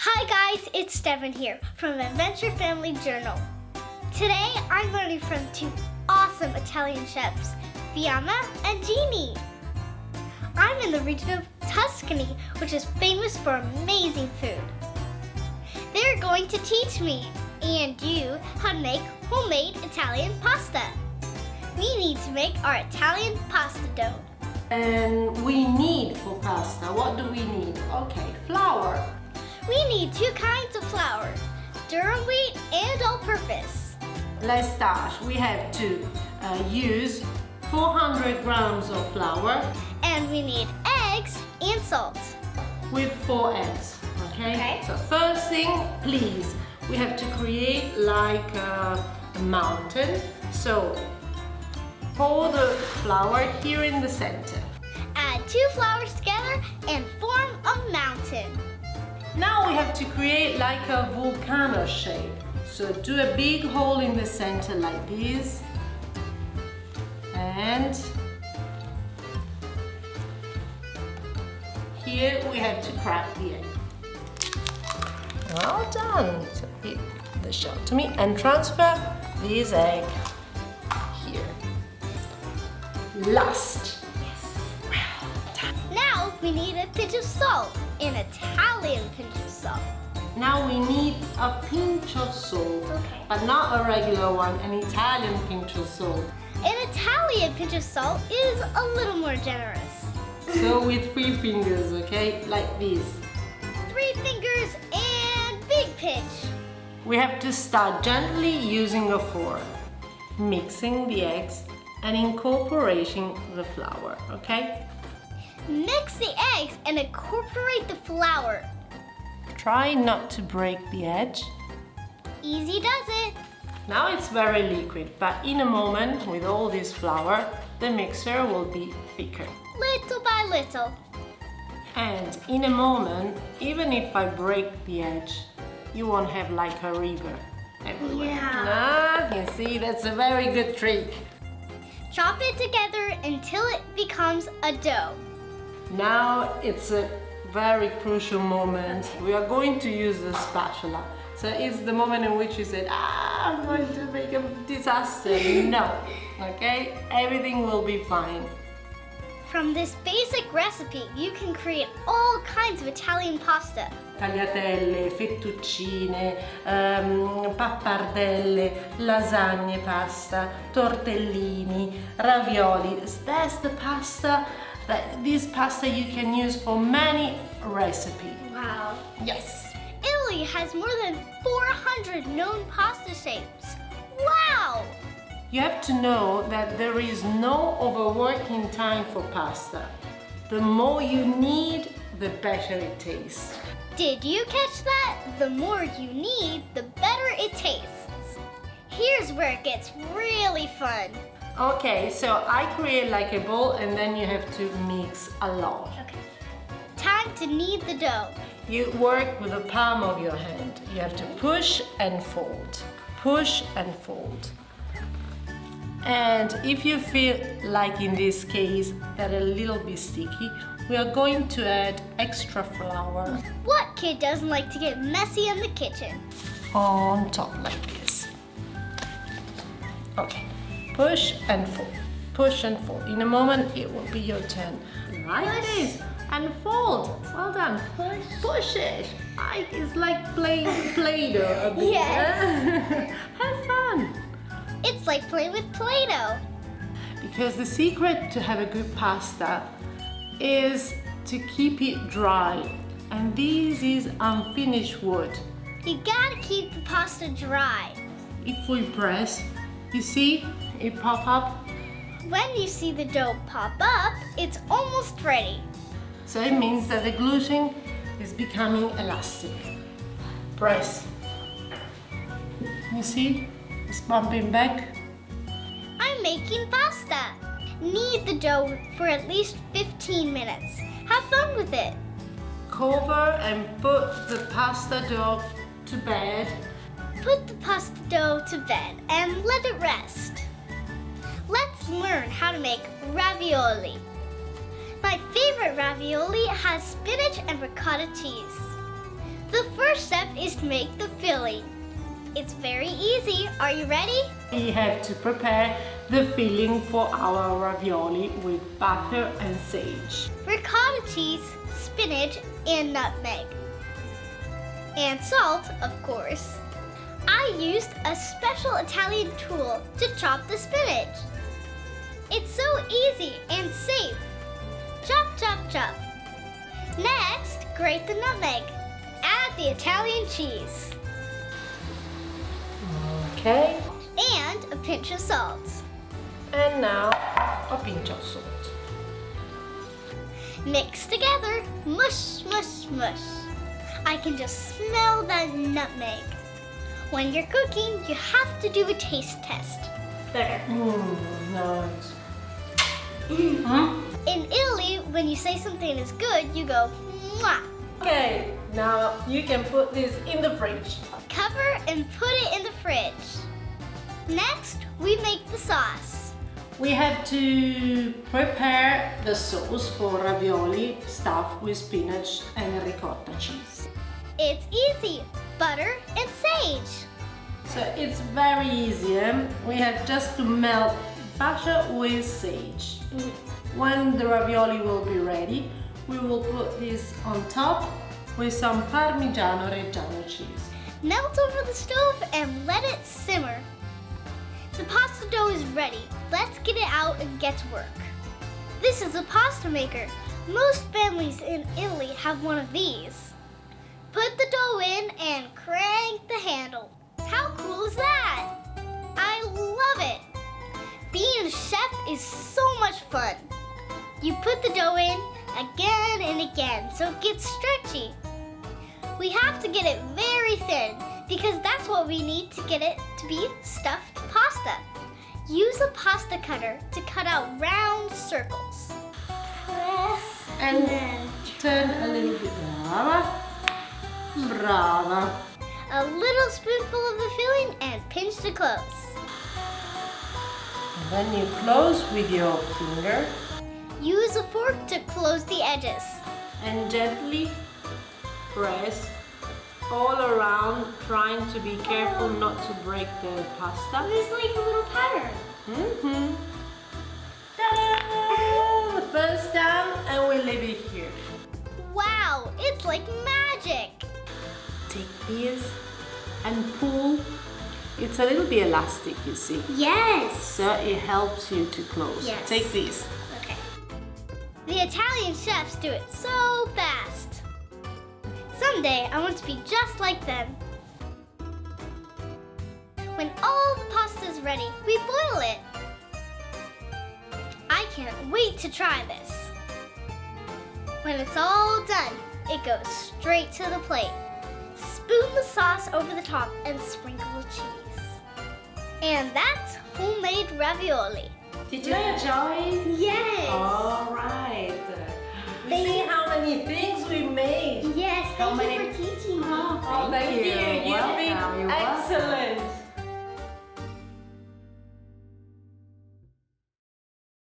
Hi guys, it's Stefan here from Adventure Family Journal. Today I'm learning from two awesome Italian chefs, Fiamma and Ginny. I'm in the region of Tuscany, which is famous for amazing food. They're going to teach me and you how to make homemade Italian pasta. We need to make our Italian pasta dough. And we need for pasta, what do we need? Okay, flour. We need two kinds of flour, durum wheat and all-purpose. Let's start. We have to use 400 grams of flour. And we need eggs and salt. With 4 eggs, okay? So first thing, please, we have to create like a mountain. So pour the flour here in the center. Add 2 flours together and form a mountain. Now we have to create like a volcano shape. So do a big hole in the center like this. And here we have to crack the egg. Well done. So hit the shell to me and transfer this egg here. Last. Yes. Well done. Now we need a pinch of salt, an Italian pinch of salt. Now we need a pinch of salt, but not a regular one, an Italian pinch of salt. An Italian pinch of salt is a little more generous. So with 3 fingers, okay, like this. 3 fingers and big pinch. We have to start gently using a fork, mixing the eggs and incorporating the flour, okay? Mix the eggs and incorporate the flour. Try not to break the edge. Easy does it. Now it's very liquid, but in a moment, with all this flour, the mixture will be thicker. Little by little. And in a moment, even if I break the edge, you won't have like a river everywhere. Yeah. You see, that's a very good trick. Chop it together until it becomes a dough. Now it's a very crucial moment. We are going to use the spatula. So it's the moment in which you said, I'm going to make a disaster. No, okay? Everything will be fine. From this basic recipe, you can create all kinds of Italian pasta. Tagliatelle, fettuccine, pappardelle, lasagne pasta, tortellini, ravioli. That's the pasta. This pasta you can use for many recipes. Wow. Yes. Italy has more than 400 known pasta shapes. Wow! You have to know that there is no overworking time for pasta. The more you need, the better it tastes. Did you catch that? The more you need, the better it tastes. Here's where it gets really fun. Okay, so I create like a bowl and then you have to mix a lot. Okay. Time to knead the dough. You work with the palm of your hand. You have to push and fold. Push and fold. And if you feel like in this case that a little bit sticky, we are going to add extra flour. What kid doesn't like to get messy in the kitchen? On top like this. Okay. Push and fold. Push and fold. In a moment, it will be your turn. Like this. And fold. Well done. Push. Push it. It's like playing Play-Doh a bit. Yes. Have fun. It's like playing with Play-Doh. Because the secret to have a good pasta is to keep it dry. And this is unfinished wood. You gotta keep the pasta dry. If we press, you see it pop up? When you see the dough pop up, it's almost ready. So it means that the gluten is becoming elastic. Press. You see? It's bumping back. I'm making pasta. Knead the dough for at least 15 minutes. Have fun with it. Cover and put the pasta dough to bed. Put the pasta dough to bed and let it rest. Let's learn how to make ravioli. My favorite ravioli has spinach and ricotta cheese. The first step is to make the filling. It's very easy. Are you ready? We have to prepare the filling for our ravioli with butter and sage. Ricotta cheese, spinach, and nutmeg. And salt, of course. I used a special Italian tool to chop the spinach. It's so easy and safe. Chop, chop, chop. Next, grate the nutmeg. Add the Italian cheese. Okay. And a pinch of salt. And now a pinch of salt. Mix together. Mush, mush, mush. I can just smell that nutmeg. When you're cooking, you have to do a taste test. There. Nice. In Italy, when you say something is good, you go, mwah. Okay, now you can put this in the fridge. Cover and put it in the fridge. Next, we make the sauce. We have to prepare the sauce for ravioli stuffed with spinach and ricotta cheese. It's easy. Butter and sage. So it's very easy. We have just to melt butter with sage. When the ravioli will be ready, we will put this on top with some Parmigiano Reggiano cheese. Melt over the stove and let it simmer. The pasta dough is ready. Let's get it out and get to work. This is a pasta maker. Most families in Italy have one of these. Put the dough in and crank the handle. How cool is that? I love it. Being a chef is so much fun. You put the dough in again and again so it gets stretchy. We have to get it very thin because that's what we need to get it to be stuffed pasta. Use a pasta cutter to cut out round circles. Press And turn a little bit. Brava. a little spoonful of the filling and pinch to close. And then you close with your finger Use a fork to close the edges. and gently press all around, trying to be careful not to break the pasta. There's like a little pattern. Ta-da! The first time, and we leave it here. Wow, it's like magic. Take this and pull. It's a little bit elastic, you see. Yes. So it helps you to close. Yes. Take this. Okay. The Italian chefs do it so fast. Someday I want to be just like them. When all the pasta is ready, we boil it. I can't wait to try this. When it's all done, it goes straight to the plate. Spoon the sauce over the top and sprinkle with cheese. And that's homemade ravioli. Did you enjoy? Yes. All right. We see how many things we made. Yes, How thank you many- for teaching me. Oh, thank you. You've been excellent.